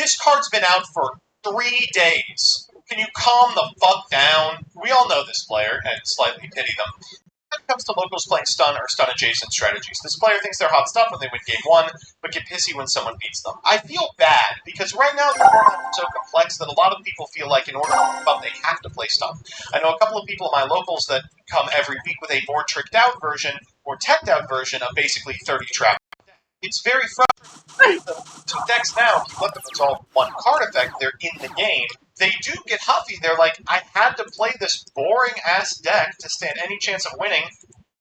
This card's been out for 3 days. Can you calm the fuck down? We all know this player, and slightly pity them. When it comes to locals playing stun or stun-adjacent strategies, this player thinks they're hot stuff when they win game 1, but get pissy when someone beats them. I feel bad, because right now the format is so complex that a lot of people feel like in order to keep up, they have to play stun. I know a couple of people in my locals that come every week with a more tricked-out version, or teched-out version of basically 30 trap. It's very frustrating. So decks now, if you let them resolve one card effect, they're in the game. They do get huffy. They're like, I had to play this boring-ass deck to stand any chance of winning,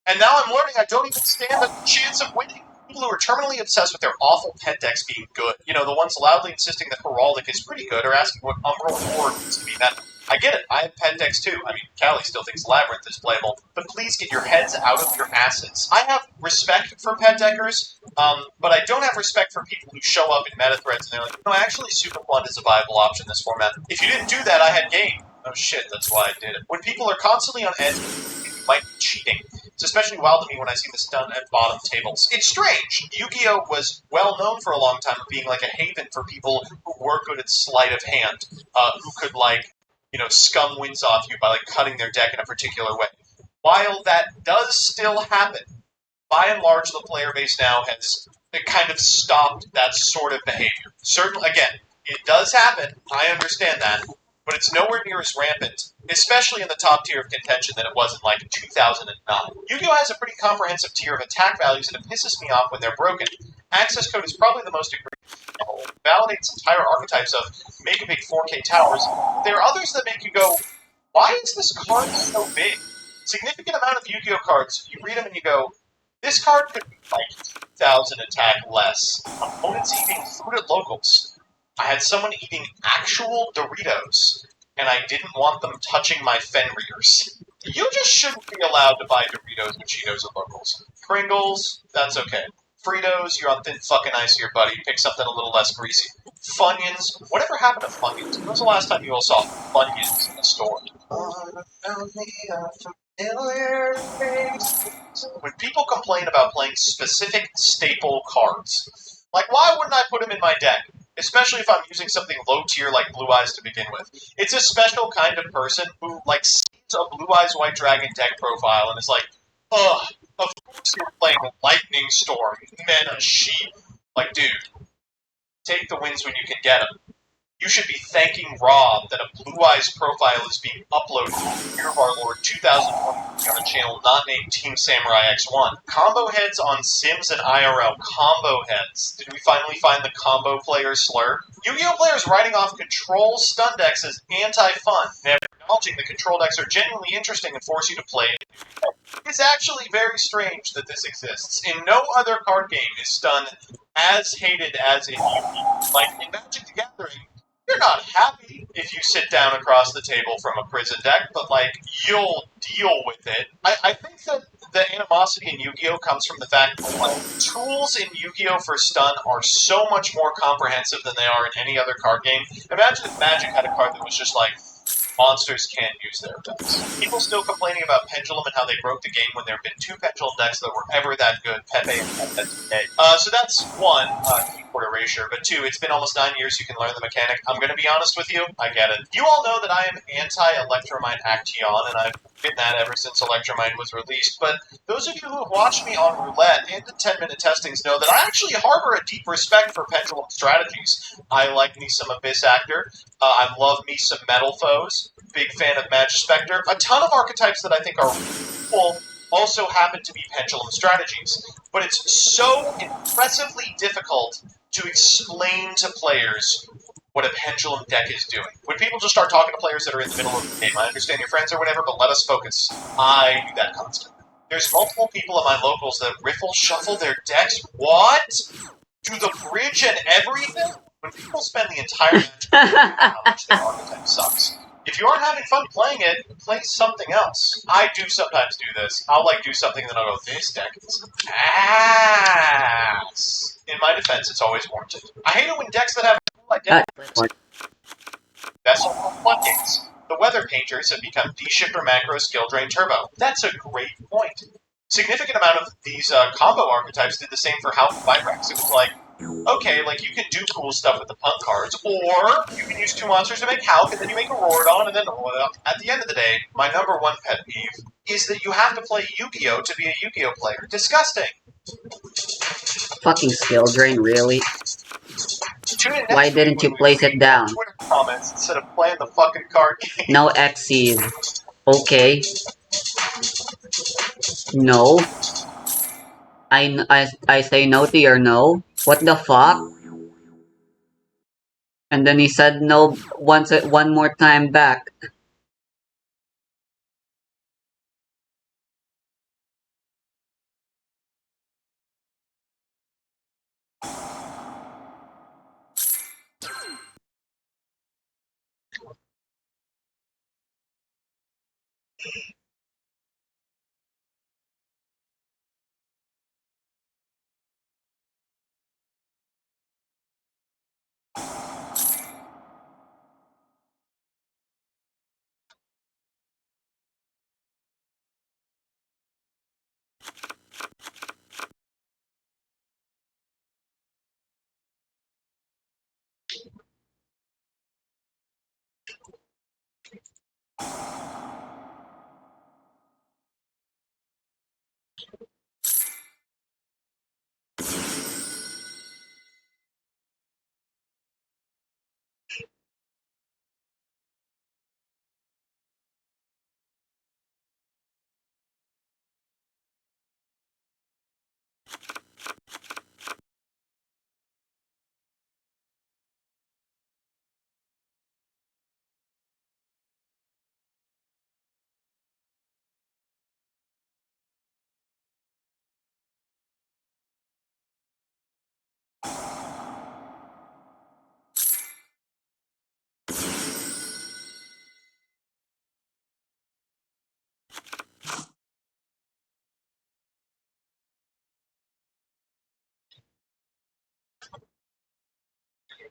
and now I'm learning I don't even stand a chance of winning. People who are terminally obsessed with their awful pet decks being good, you know, the ones loudly insisting that Heraldic is pretty good, or asking what Umbral Ward needs to be met. I get it. I have pet decks too. I mean, Callie still thinks Labyrinth is playable, but please get your heads out of your asses. I have respect for pet deckers, but I don't have respect for people who show up in meta threads and they're like, no, actually, Super Blunt is a viable option in this format. If you didn't do that, I had game. Oh shit, that's why I did it. When people are constantly on edge, you might be cheating. It's especially wild to me when I see this done at bottom tables. It's strange. Yu-Gi-Oh! Was well known for a long time of being like a haven for people who were good at sleight of hand, who could, like, you know, scum wins off you by, like, cutting their deck in a particular way. While that does still happen, by and large, the player base now has kind of stopped that sort of behavior. Certainly, again, it does happen. I understand that. But it's nowhere near as rampant, especially in the top tier of contention that it was in, like, 2009. Yu-Gi-Oh! Has a pretty comprehensive tier of attack values, and it pisses me off when they're broken. Access code is probably the most egregious. It validates entire archetypes of make a big 4K towers. There are others that make you go, why is this card so big? Significant amount of Yu-Gi-Oh! Cards, you read them and you go, this card could be like 2,000 attack less. Opponents eating food at locals. I had someone eating actual Doritos, and I didn't want them touching my Fenrir's. You just shouldn't be allowed to buy Doritos and Cheetos at locals. Pringles, that's okay. Fritos, you're on thin fucking ice here, buddy. Pick something a little less greasy. Funyuns, whatever happened to Funyuns? When was the last time you all saw Funyuns in a store? When people complain about playing specific staple cards, like, why wouldn't I put them in my deck? Especially if I'm using something low tier like Blue Eyes to begin with. It's a special kind of person who, like, sees a Blue Eyes White Dragon deck profile and is like, ugh, of course you're playing Lightning Storm, Mana Sheep. Like, dude, take the wins when you can get them. You should be thanking Rob that a Blue Eyes profile is being uploaded to Year of Our Lord 2020 on a channel not named Team Samurai X1. Combo heads on Sims and IRL. Combo heads. Did we finally find the combo player slur? Yu-Gi-Oh! Players writing off control stun decks as anti-fun, never acknowledging the control decks are genuinely interesting and force you to play it. It's actually very strange that this exists. In no other card game is stun as hated as in Yu-Gi-Oh! Like, in Magic the Gathering, you're not happy if you sit down across the table from a prison deck, but, like, you'll deal with it. I think that the animosity in Yu-Gi-Oh! Comes from the fact that, like, tools in Yu-Gi-Oh! For stun are so much more comprehensive than they are in any other card game. Imagine if Magic had a card that was just like, monsters can't use their effects. People still complaining about Pendulum and how they broke the game when there have been 2 Pendulum decks that were ever that good, Pepe and Pepe. So that's 1, keyboard erasure, but 2, it's been almost 9 years you can learn the mechanic. I'm going to be honest with you, I get it. You all know that I am anti-Electromine Action, and I've been that ever since Electromine was released, but those of you who have watched me on Roulette and the 10-minute testings know that I actually harbor a deep respect for Pendulum strategies. I like me some Abyss Actor, I love me some Metal Foes, big fan of Magispector. A ton of archetypes that I think are cool also happen to be Pendulum strategies, but it's so impressively difficult to explain to players what a Pendulum deck is doing. When people just start talking to players that are in the middle of the game, I understand your friends or whatever, but let us focus. I do that constantly. There's multiple people in my locals that riffle shuffle their decks. What? To the bridge and everything? When people spend the entire match how much their archetype sucks. If you aren't having fun playing it, play something else. I do sometimes do this. I'll, like, do something and then I'll go, this deck is ass. In my defense, it's always warranted. I hate it when decks that have identity. Vessel floodgates. The Weather Painters have become D-Shifter Macro Skill Drain Turbo. That's a great point. Significant amount of these combo archetypes did the same for House of Vibrax. It was like, Okay, like you can do cool stuff with the punk cards, or you can use two monsters to make Hulk, and then you make a Rorodon, and then at the end of the day, my number one pet peeve is that you have to play Yu-Gi-Oh to be a Yu-Gi-Oh player. Disgusting. Fucking skill drain, really? Tune in Why next week didn't when you we place read it more down? Twitter comments instead of playing the fucking card game. No Xyz. Okay. No. I say no to your no? What the fuck? And then he said no one more time back.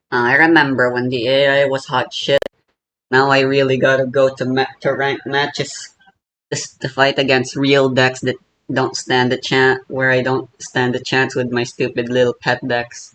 I remember when the AI was hot shit. Now I really gotta go to rank matches just to fight against real decks that don't stand a chance, where I don't stand a chance with my stupid little pet decks.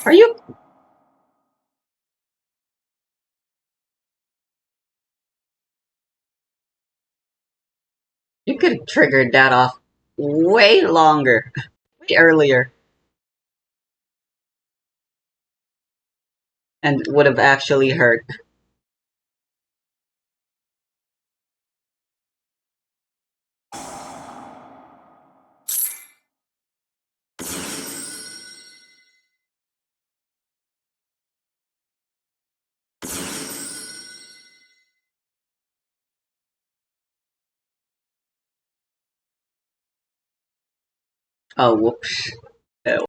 Are you? You could have triggered that off way longer, way earlier, and would have actually hurt. Oh, whoops. Oh.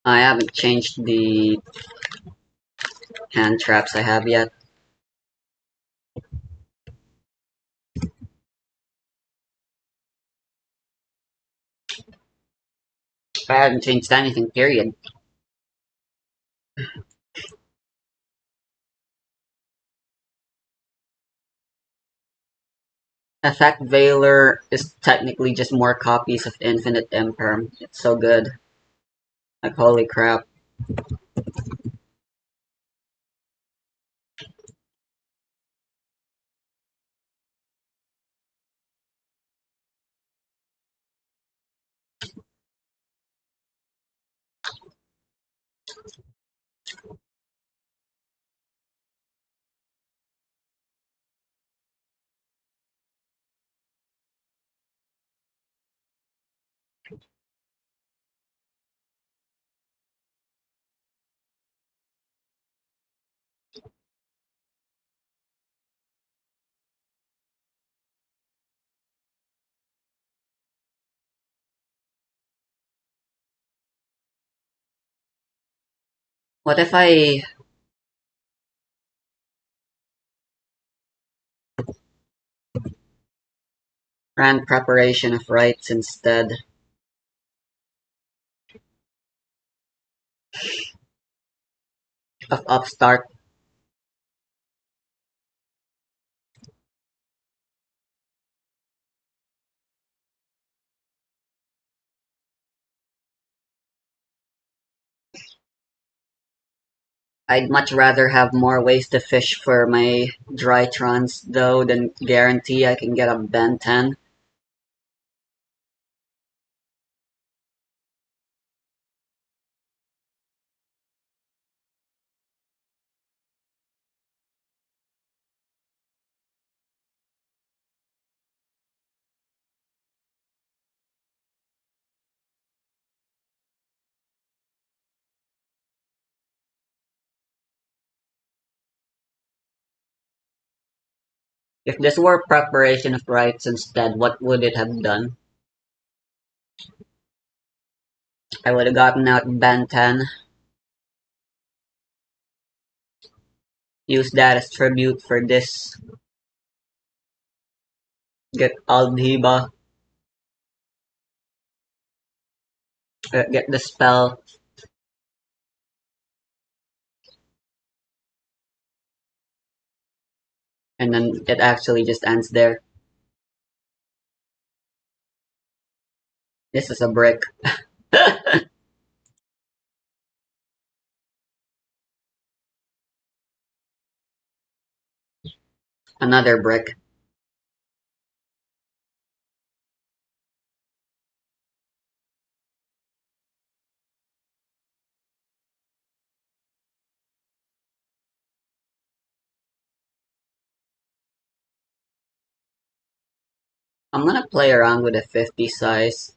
I haven't changed the hand traps I have yet. I haven't changed anything, period. Effect Veiler is technically just more copies of Infinite Imperm. It's so good. Like, holy crap. What if I ran Preparation of Rites instead of Upstart? I'd much rather have more ways to fish for my Drytrons, though, than guarantee I can get a Ben 10. If this were Preparation of Rites instead, what would it have done? I would have gotten out Ben 10, used that as tribute for this, get Aldhiba, get the spell, and then it actually just ends there. This is a brick. Another brick. I'm gonna play around with a 50 size.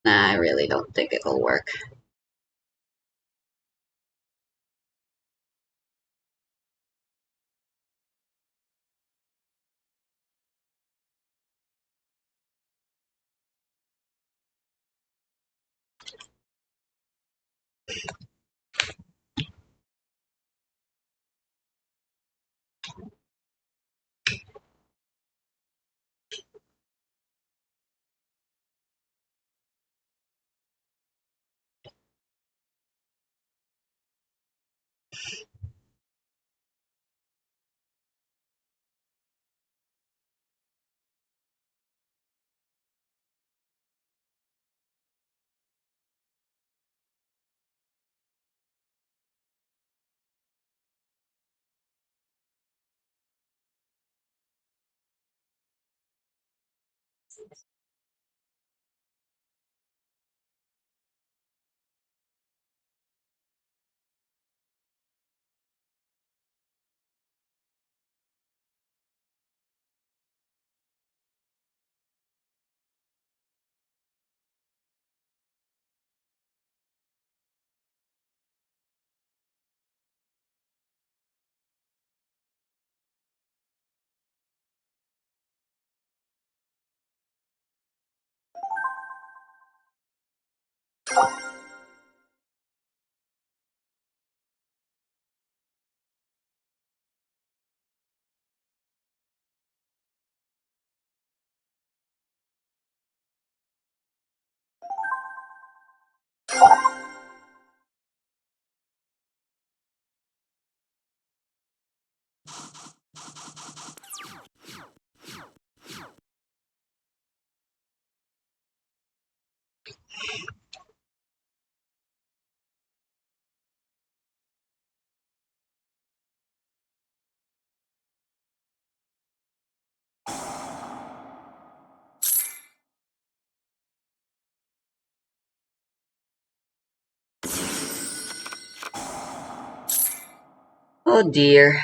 Nah, I really don't think it'll work. Oh dear.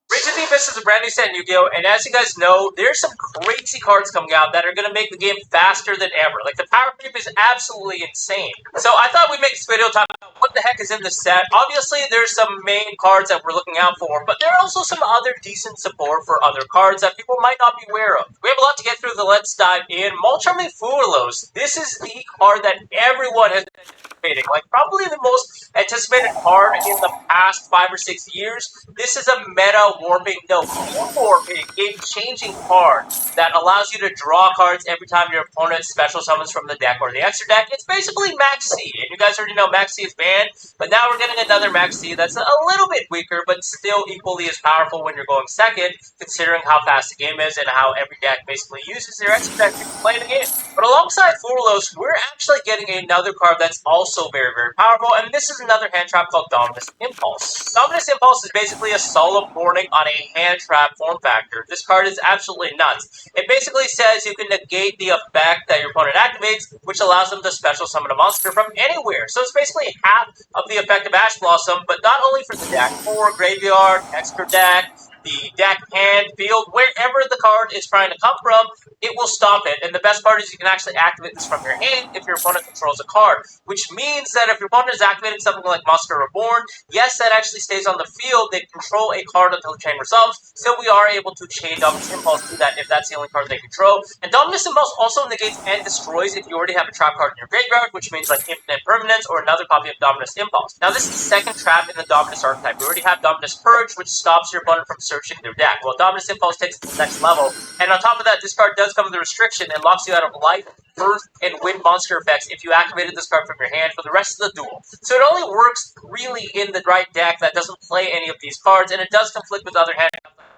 Recently, this is a brand new set in Yu-Gi-Oh! And as you guys know, there's some crazy cards coming out that are going to make the game faster than ever. Like, the power creep is absolutely insane. So I thought we'd make this video talk about what the heck is in this set. Obviously, there's some main cards that we're looking out for, but there are also some other decent support for other cards that people might not be aware of. We have a lot to get through, so let's dive in. Mulcharming Fulos. This is the card that everyone has been anticipating. Like, probably the most anticipated card in the past 5 or 6 years. This is a meta warping, no, field warping, game-changing card that allows you to draw cards every time your opponent special summons from the deck or the extra deck. It's basically Max C, and you guys already know Max C is banned, but now we're getting another Max C that's a little bit weaker, but still equally as powerful when you're going second, considering how fast the game is and how every deck basically uses their extra deck to play the game. But alongside Furlos, we're actually getting another card that's also very, very powerful, and this is another hand trap called Dominus Impulse. Dominus Impulse is basically a solemn warning on a hand trap form factor. This card is absolutely nuts. It basically says you can negate the effect that your opponent activates, which allows them to special summon a monster from anywhere. So it's basically half of the effect of Ash Blossom, but not only for the deck, for graveyard, extra deck, the deck, hand, field, wherever the card is trying to come from, it will stop it. And the best part is you can actually activate this from your hand if your opponent controls a card, which means that if your opponent is activating something like Monster Reborn, yes, that actually stays on the field. They control a card until the chain resolves, so we are able to chain Dominus Impulse to that if that's the only card they control. And Dominus Impulse also negates and destroys if you already have a trap card in your graveyard, which means like Infinite Permanence or another copy of Dominus Impulse. Now, this is the second trap in the Dominus archetype. We already have Dominus Purge, which stops your opponent from searching their deck. Well, Dominus Impulse takes it to the next level, and on top of that, this card does come with a restriction and locks you out of life, earth, and wind monster effects if you activated this card from your hand for the rest of the duel. So it only works really in the right deck that doesn't play any of these cards, and it does conflict with other hand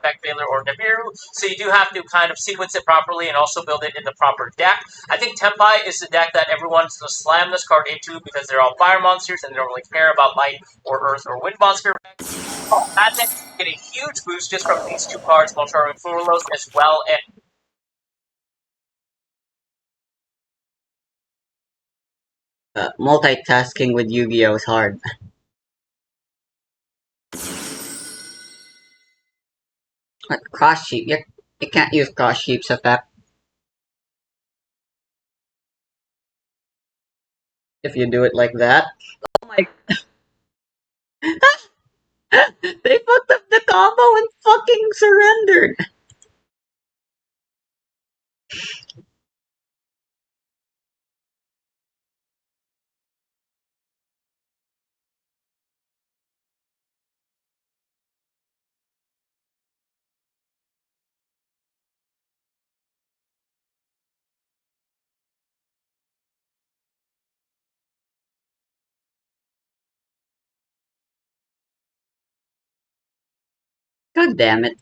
like Baylor or Nibiru, so you do have to kind of sequence it properly and also build it in the proper deck. I think Tempai is the deck that everyone's going to slam this card into because they're all fire monsters and they don't really care about light or earth or wind monster effects. Oh, that deck get a huge boost just from these two cards, Molcharo and Furlos, as well as Multitasking with Yu-Gi-Oh is hard. What, cross sheep? You can't use cross sheep's effect if you do it like that. Oh my! They fucked up the combo and fucking surrendered. God damn it!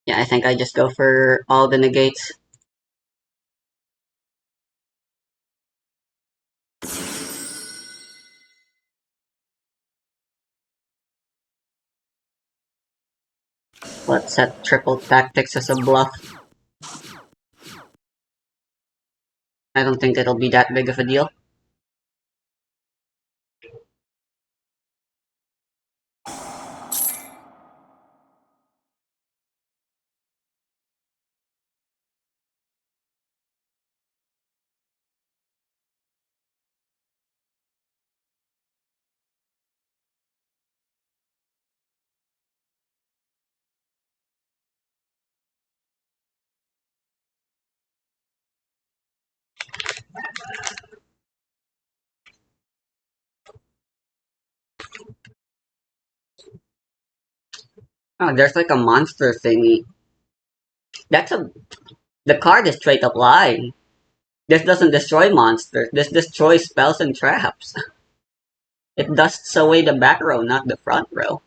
Yeah, I think I just go for all the negates. Let's set triple tactics as a bluff. I don't think it'll be that big of a deal. Oh, there's like a monster thingy. That's a the card is straight up lying. This doesn't destroy monsters. This destroys spells and traps. It dusts away the back row, not the front row.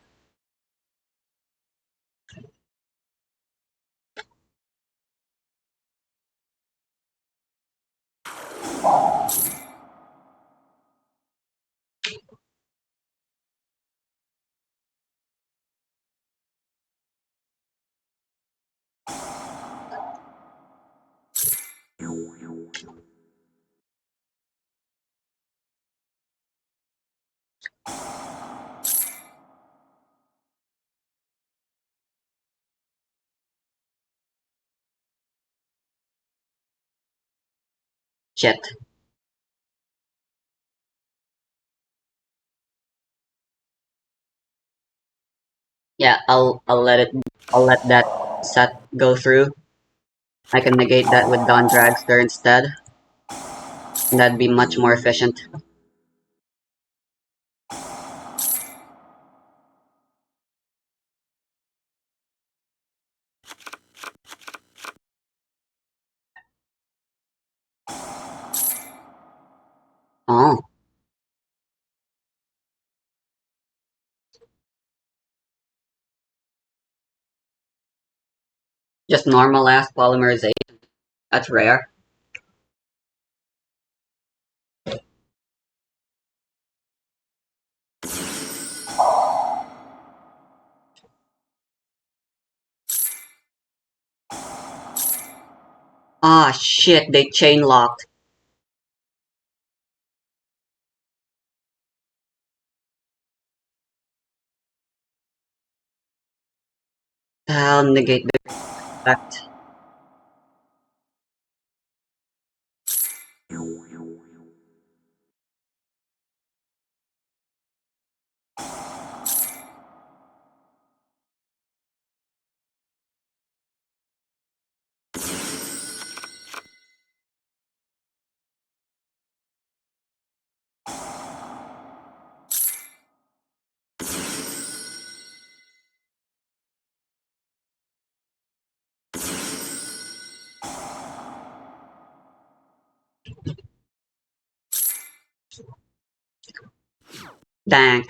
Shit. Yeah, I'll let that set go through. I can negate that with Dawn Dragster instead. And that'd be much more efficient. Oh, just normal ass polymerization. That's rare. Ah, shit, they chain locked. I'll negate the effect. Dank.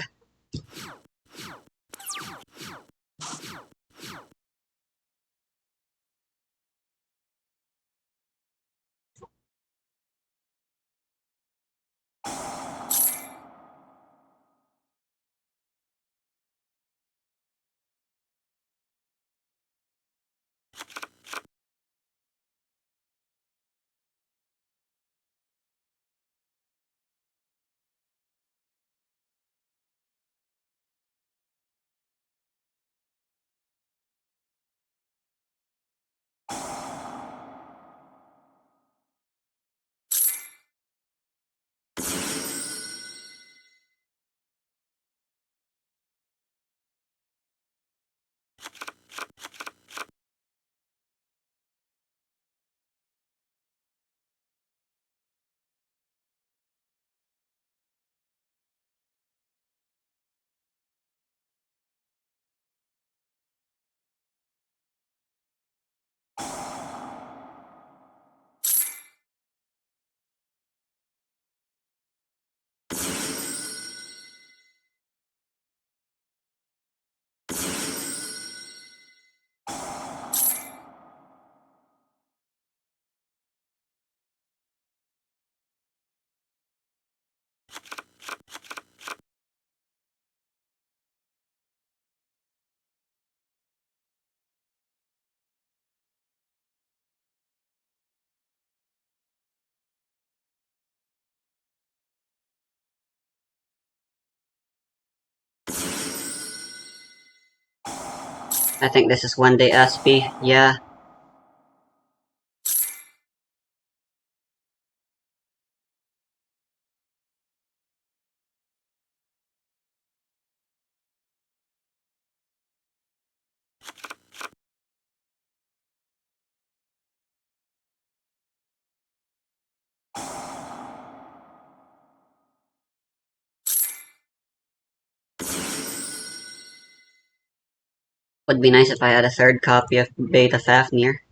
I think this is one day SP. Yeah. Would be nice if I had a third copy of Beta Fafnir.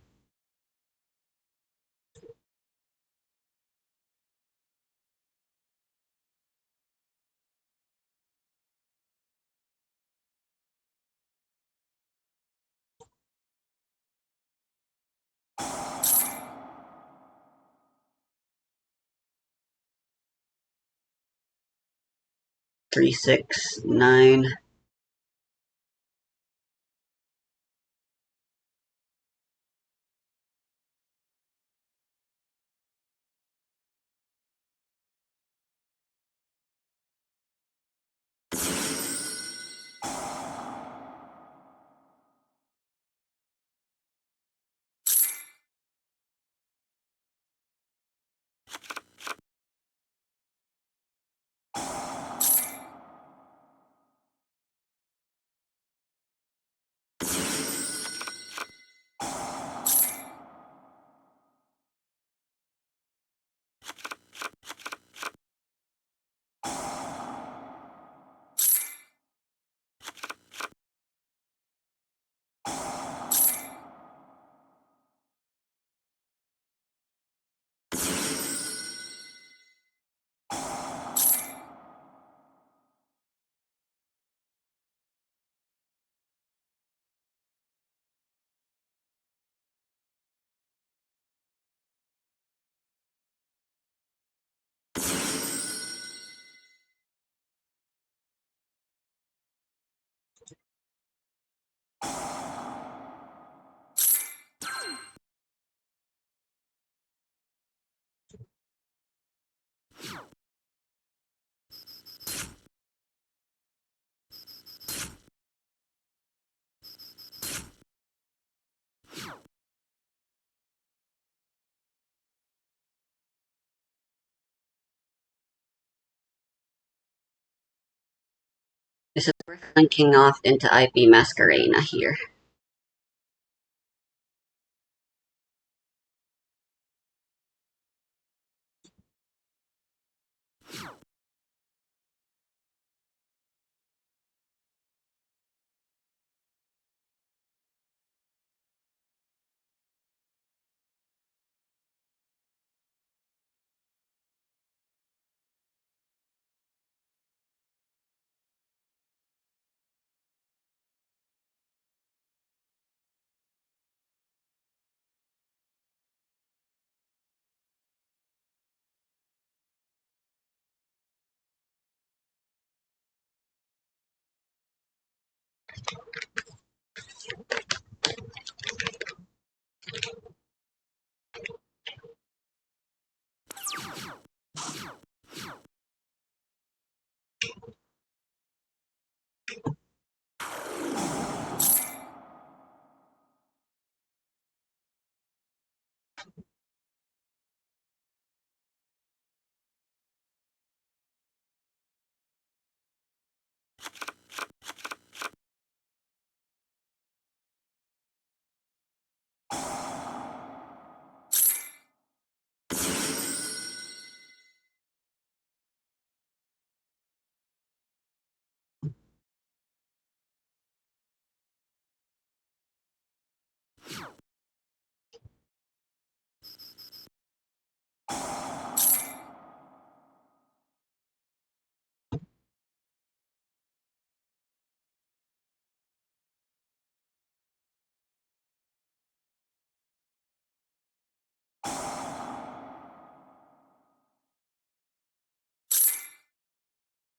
Three, 6, 9. This is worth linking off into IP Masquerena here.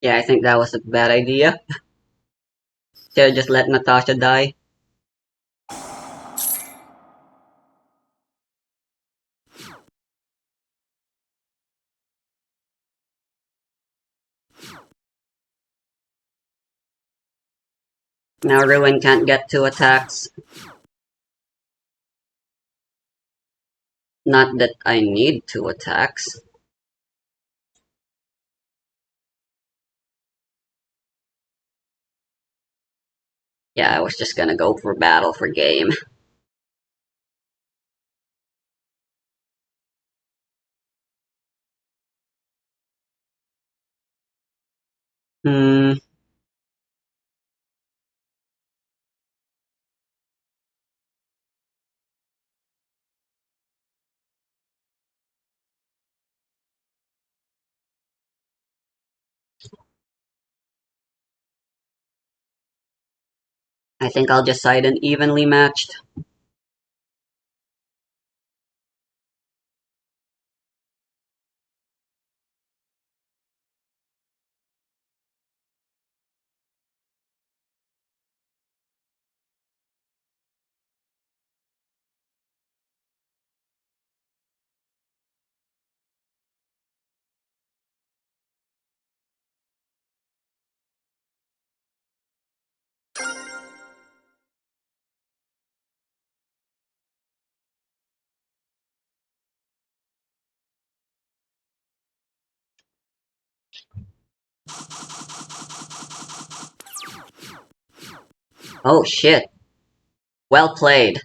Yeah, I think that was a bad idea. Should have just let Natasha die. Now Ruin can't get 2 attacks. Not that I need 2 attacks. Yeah, I was just gonna go for battle for game. Hmm. I think I'll just side an evenly matched. Oh shit. Well played.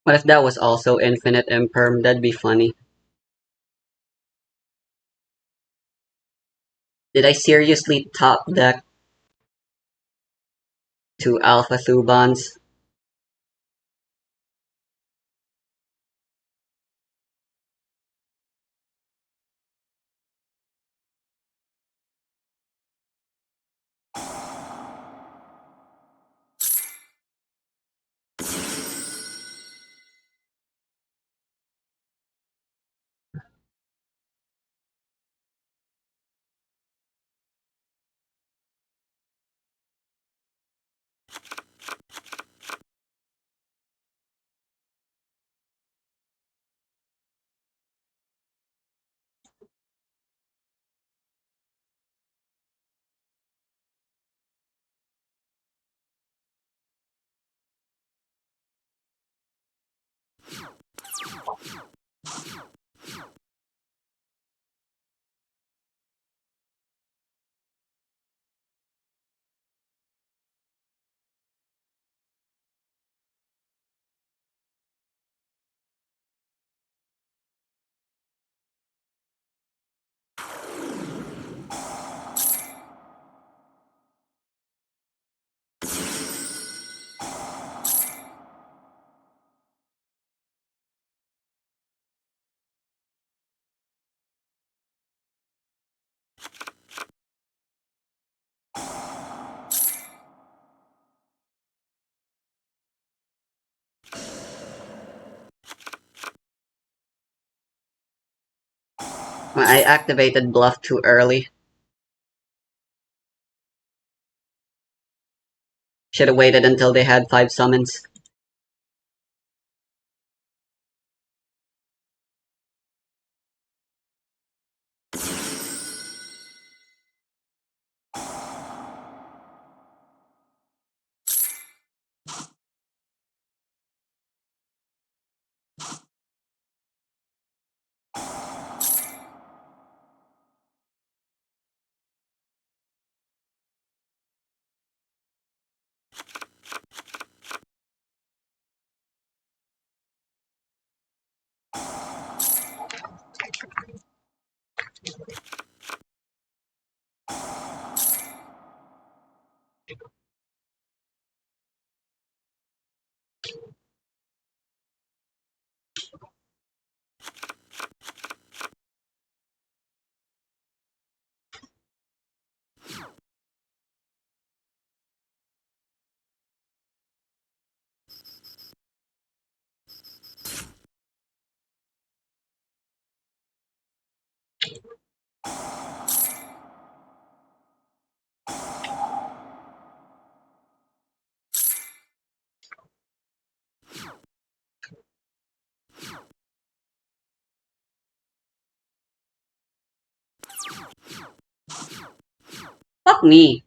What if that was also infinite imperm? That'd be funny. Did I seriously top deck to Alpha Thubons? I activated Bluff too early. Should have waited until they had 5 summons. Fuck me.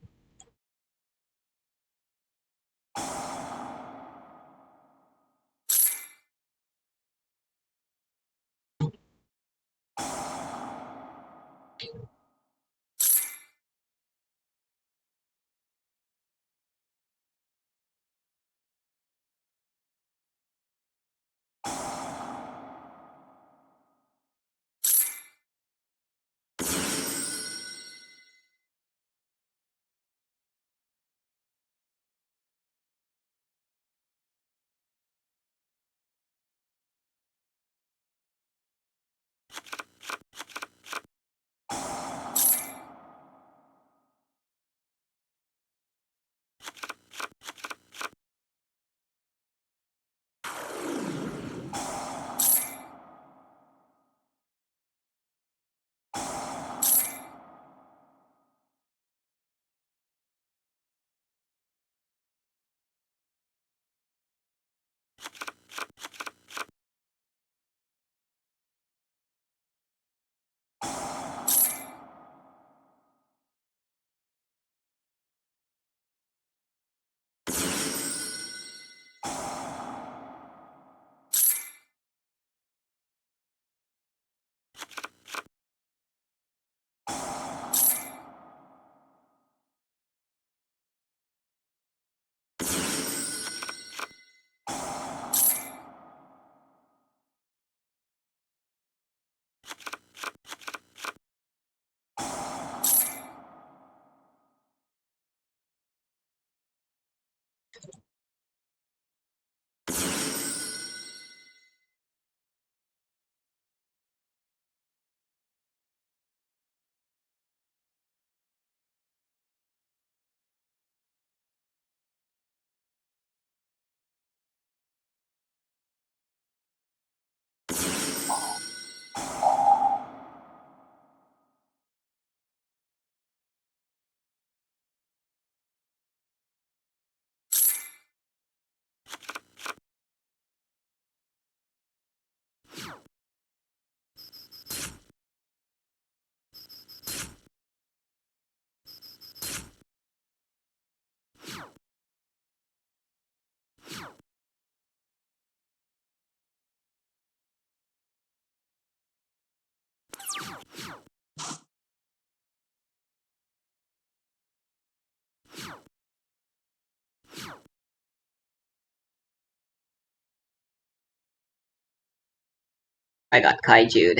I got kaiju'd.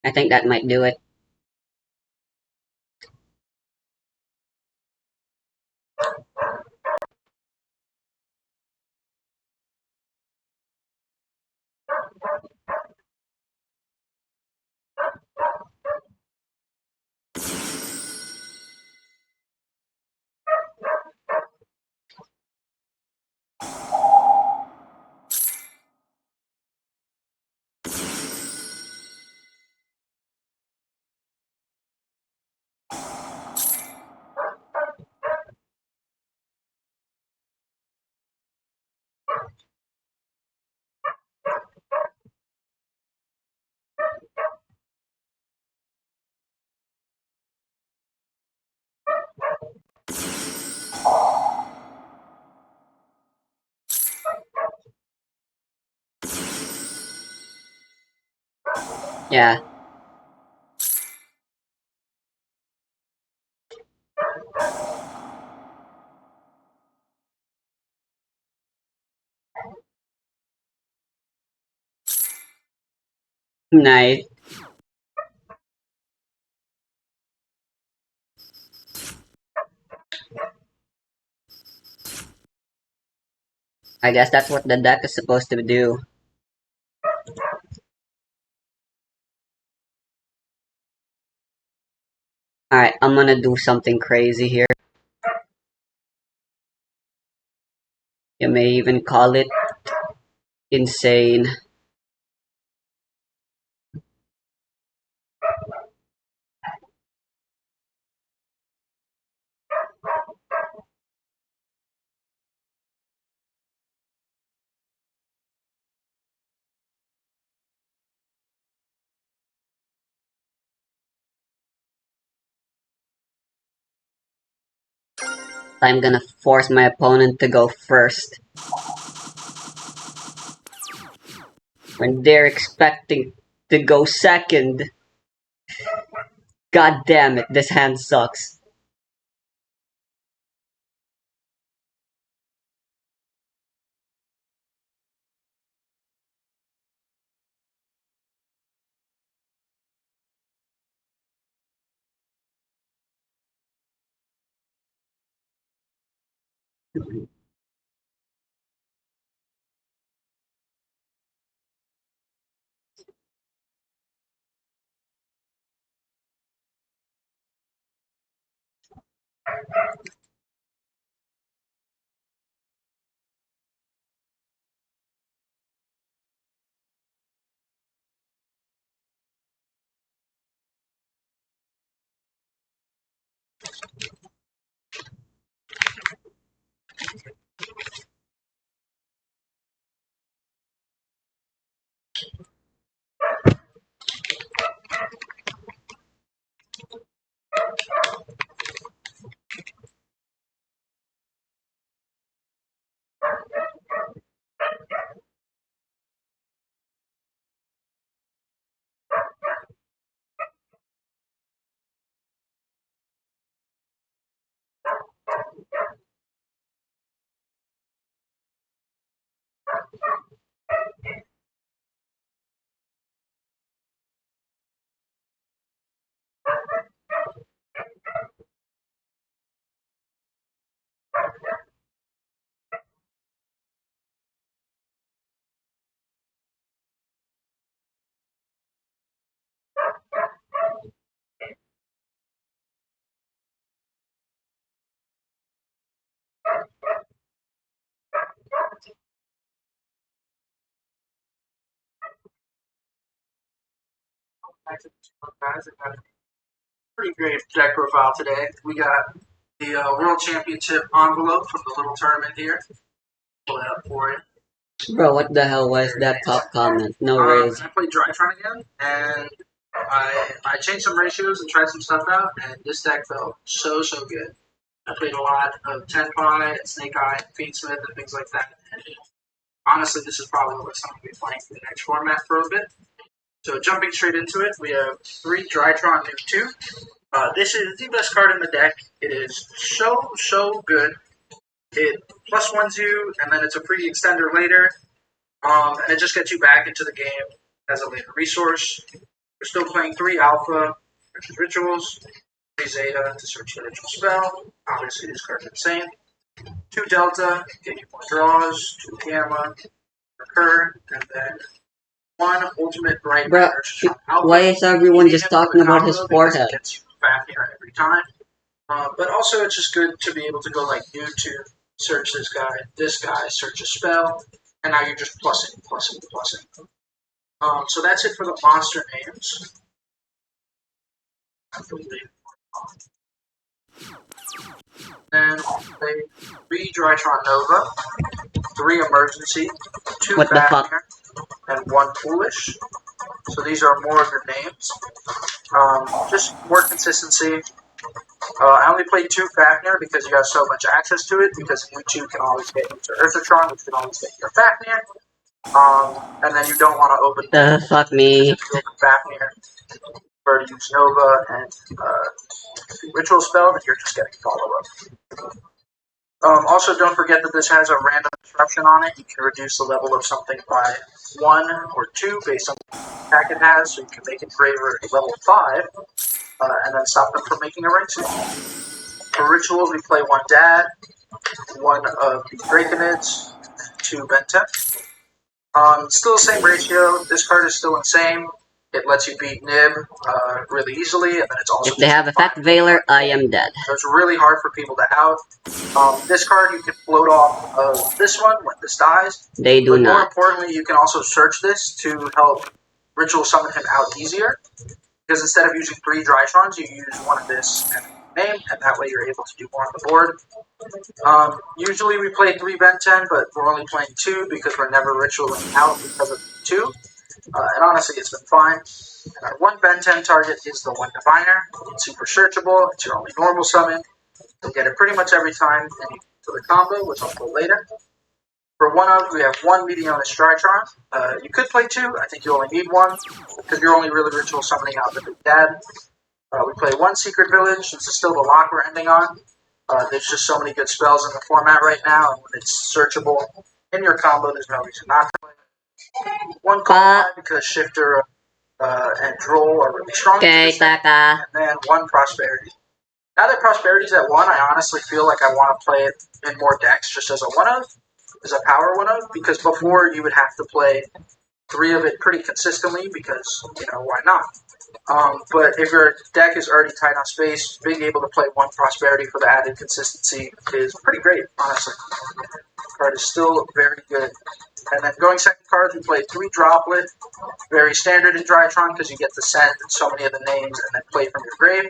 I think that might do it. Yeah. Nice. I guess that's what the deck is supposed to do. Alright, I'm gonna do something crazy here. You may even call it insane. I'm gonna force my opponent to go first. When they're expecting to go second. God damn it, this hand sucks. Guys, I got a pretty great deck profile today. We got the World Championship envelope from the little tournament here. Pull it up for you. Bro, what the hell was that top comment? No raise. I played Drytron again, and I changed some ratios and tried some stuff out, and this deck felt so good. I played a lot of Tenpai, Snake Eye, Fiendsmith, and things like that. And honestly, this is probably what I'm going to be playing for the next format for a bit. So jumping straight into it, we have 3 Drytron Nuke 2. This is the best card in the deck. It is so good. It plus ones you, and then it's a free extender later. And it just gets you back into the game as a later resource. We're still playing 3 Alpha, which is Rituals, 3 Zeta to search the ritual spell. Obviously, this card's insane. 2 Delta, get you more draws. 2 Gamma, recur, and then 1 Ultimate Bright Bro, Alpha. why is everyone just talking about his forehead? It gets you Fafnir every time. But also, it's just good to be able to go like YouTube, search this guy, search a spell, and now you're just plussing. So that's it for the monster names. Then we'll play 3 Drytron Nova, 3 Emergency, 2 What the fuck? Fafnir, and 1 Foolish. So these are more of your names. Just more consistency. I only played 2 Fafnir because you have so much access to it, because YouTube can always get into Earthatron, which can always get your Fafnir. And then you don't want to open Fuck me. Fafnir or use Nova and Ritual Spell, then you're just getting follow-up. Also, don't forget that this has a random disruption on it. You can reduce the level of something by 1 or 2 based on the attack it has, so you can make Engraver a level 5, and then stop them from making a ring suit. For rituals, we play 1 Dad, 1 of the Draconids, 2 Benten. Still the same ratio. This card is still insane. It lets you beat Nib really easily, and then it's also... If they have Effect Veiler, I am dead. So it's really hard for people to out. This card you can float off of this one when this dies. They do but more not. importantly, you can also search this to help Ritual summon him out easier. Because instead of using 3 Drytrons, you use 1 of this and name, and that way you're able to do more on the board. Usually we play 3 Benten, but we're only playing 2 because we're never ritualing out because of 2. And honestly, it's been fine. And our 1 Benten target is the 1 Diviner. It's super searchable. It's your only normal summon. You'll get it pretty much every time for the combo, which I'll pull later. For 1 of, we have 1 Meteonis Drytron. You could play 2. I think you only need 1, because you're only really ritual summoning out the Big Dad. We play 1 Secret Village. This is still the lock we're ending on. There's just so many good spells in the format right now, and when it's searchable in your combo, there's no reason not to play it. 1 Call because Shifter and Droll are really strong. Okay, Taka. And then 1 Prosperity. Now that Prosperity's at 1, I honestly feel like I want to play it in more decks just as a 1-of, as a power 1-of, because before you would have to play 3 of it pretty consistently because, why not? But if your deck is already tight on space, being able to play 1 Prosperity for the added consistency is pretty great, honestly. The card is still very good. And then going second cards, we play 3 Droplet, very standard in Drytron because you get to send so many of the names and then play from your grave.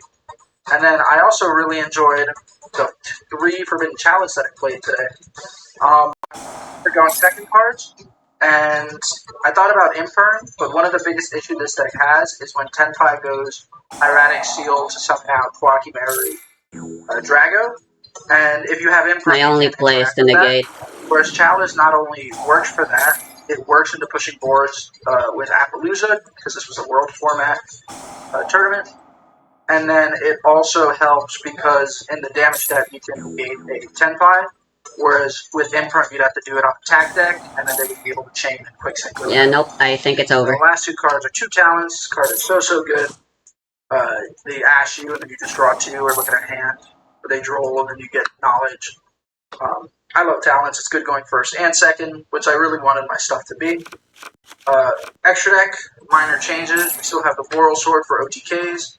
And then I also really enjoyed the 3 Forbidden Chalice that I played today. We're going second cards, and I thought about Infern, but one of the biggest issues this deck has is when Tenpai goes Hieratic Seal to summon out Kwaki Mary Drago, and if you have Infern... My only play is to negate. Whereas Chalice not only works for that, it works into pushing boards with Appaloosa, because this was a world format tournament. And then it also helps because in the damage deck you can gain a Tenpai, whereas with Imprint you'd have to do it on attack deck, and then they would be able to chain and quick sync. Yeah, nope, I think it's over. The last 2 cards are 2 talents. This card is so good. They ash you, and then you just draw 2 or look at a hand, or they droll, and then you get knowledge. I love talents. It's good going first and second, which I really wanted my stuff to be. Extra deck, minor changes. We still have the Boral Sword for OTKs,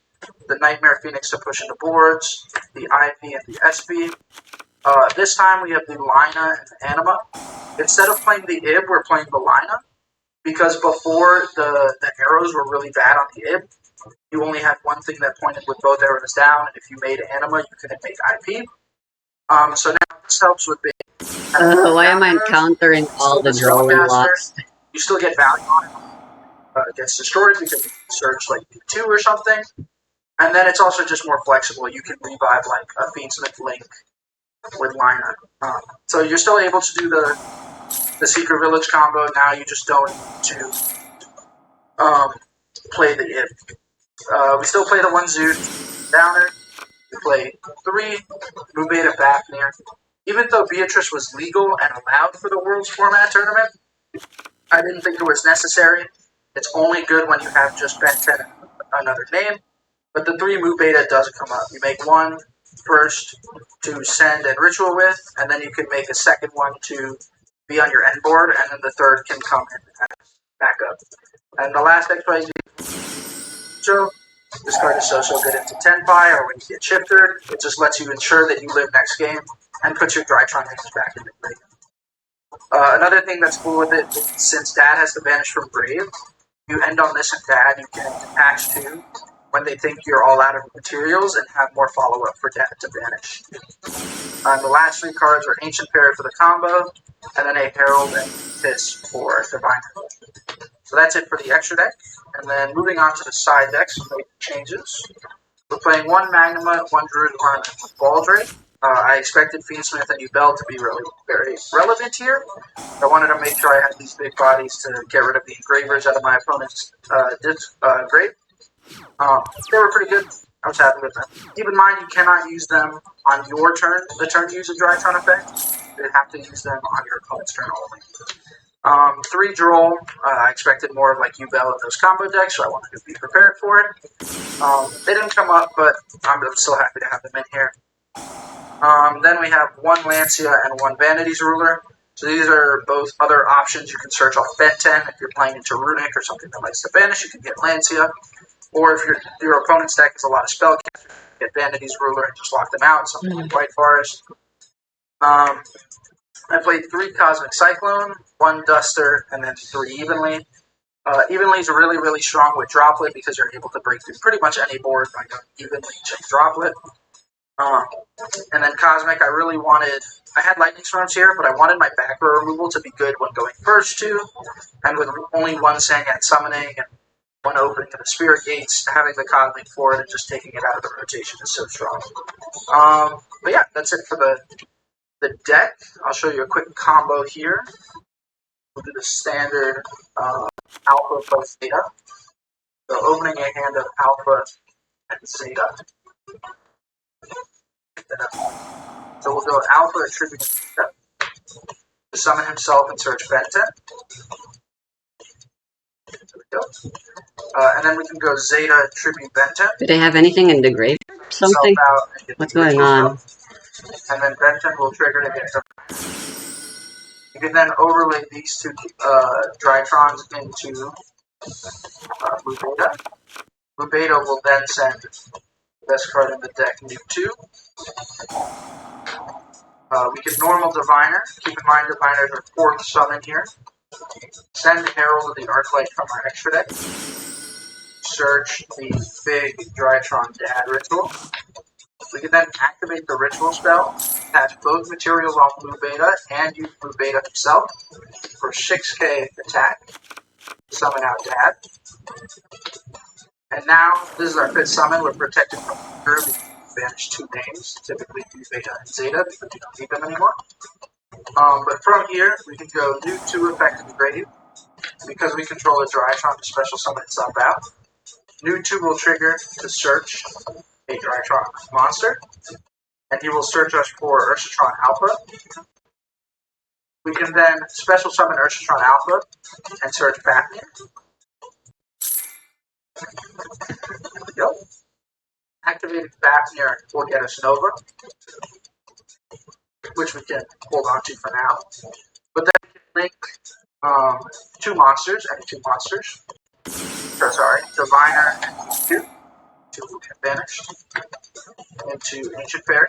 the Nightmare Phoenix to push into boards, the IV and the SB. This time we have the Lina and the Anima. Instead of playing the Ib, we're playing the Lina, because before the arrows were really bad on the Ib. You only had one thing that pointed with both arrows down, and if you made Anima, you couldn't make IP. So now this helps with being... Why am I encountering all the drawing locks? You still get value on it. It gets destroyed because you can search like 2 or something. And then it's also just more flexible. You can revive like a Fiendsmith Link with Lina. So you're still able to do the Secret Village combo. Now you just don't need to play the Ib. We still play the 1 Zoot Downer. We play 3 Mubeta Fafnir. Even though Beatrice was legal and allowed for the Worlds format tournament, I didn't think it was necessary. It's only good when you have just Benten and another name. But the 3 Mubeta does come up. You make 1 first to send and ritual with, and then you can make a second one to be on your end board, and then the third can come in as backup. And the last exploit so this card is so good into Tenpai, or when you get shifted, it just lets you ensure that you live next game, and puts your Drytron names back in the grave. Another thing that's cool with it, is since Dad has to banish from grave, you end on this and Dad, you can attach to when they think you're all out of materials and have more follow-up for Dad to banish. The last 3 cards are Ancient Fairy for the combo, and then a Herald and Kiss for Divine. So that's it for the extra deck. And then moving on to the side decks, some changes. We're playing 1 Magnuma, 1 Druid Arm, and 1 Baldrake. I expected Fiendsmith and Yubel to be really very relevant here. I wanted to make sure I had these big bodies to get rid of the engravers out of my opponent's grave. They were pretty good. I was happy with them. Keep in mind, you cannot use them on your turn, the turn you use a Drytron effect. You have to use them on your opponent's turn only. 3 Droll, I expected more of like Yubel of those combo decks, so I wanted to be prepared for it. They didn't come up, but I'm still happy to have them in here. Then we have 1 Lancia and 1 Vanity's Ruler. So these are both other options. You can search off Benten if you're playing into Runic or something that likes to vanish. You can get Lancia. Or if your opponent's deck has a lot of spellcasters, you get Vanity's Ruler and just lock them out. Something like White Forest. I played 3 Cosmic Cyclone, 1 Duster, and then 3 Evenly. Evenly is really, really strong with Droplet because you're able to break through pretty much any board by going Evenly, check Droplet. And then Cosmic, I had Lightning Storms here, but I wanted my back row removal to be good when going first too. And with only 1 Sangyan summoning and 1 opening of the Spirit Gates, having the Cosmic for it and just taking it out of the rotation is so strong. But yeah, that's it for the deck. I'll show you a quick combo here. We'll do the standard Alpha plus Zeta. So opening a hand of Alpha and Zeta. So we'll go Alpha attribute Zeta to summon himself and search Benten. There we go. And then we can go Zeta tribute Benten. Do they have anything in the grave? Something? What's going on? And then Benten will trigger to get them. You can then overlay these 2 Drytrons into Mubeta. Mubeta will then send the best card in the deck, Nuke 2. We can normal Diviner. Keep in mind Diviners are 4th summon here. Send Herald of the Arclight from our extra deck. Search the big Drytron Dad ritual. We can then activate the ritual spell, attach both materials off Blue Beta, and use Blue Beta himself for 6k attack. Summon out Dad. And now, this is our 5th summon. We're protected from curve. We banish 2 names, typically Blue Beta and Zeta, because we don't need them anymore. But from here, we can go Nuke 2 effect in the grave. Because we control a Drytron to special summon itself out. Nuke 2 will trigger to search a Drytron monster. And he will search us for Ursatron Alpha. We can then special summon Ursatron Alpha and search Fafnir. There we go. Activated Fafnir will get us Nova, which we can hold on to for now. But then we can link 2 monsters, and 2 monsters. Diviner and 2 vanished into Ancient Fairy.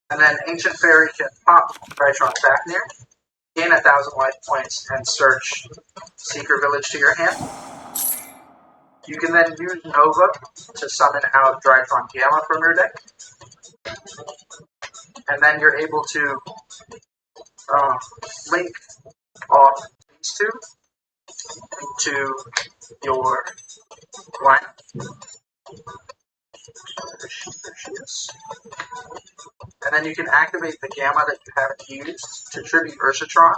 And then Ancient Fairy can pop Drytron Fafnir, gain 1,000 life points, and search Seeker Village to your hand. You can then use Nova to summon out Drytron Gamma from your deck. And then you're able to link off these 2 into your lineup. There she is. And then you can activate the Gamma that you haven't used to tribute Ursatron.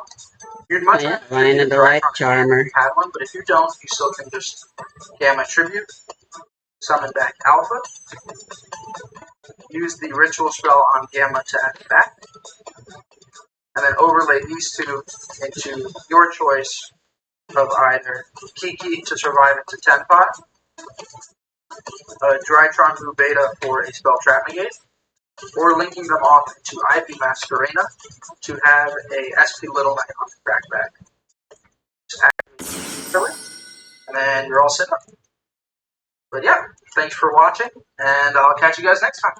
You'd much rather running into the right Charmer. if you had one, but if you don't, you still can just Gamma tribute, summon back Alpha, use the ritual spell on Gamma to add it back, and then overlay these 2 into your choice of either Kiki to survive into 10-5, Drytron Blue Beta for a spell trap negate, or linking them off into Ivy Masquerena to have a SP Little Knight on the crackback. Just activate it, and then you're all set up. But yeah, thanks for watching, and I'll catch you guys next time.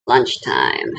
Lunchtime.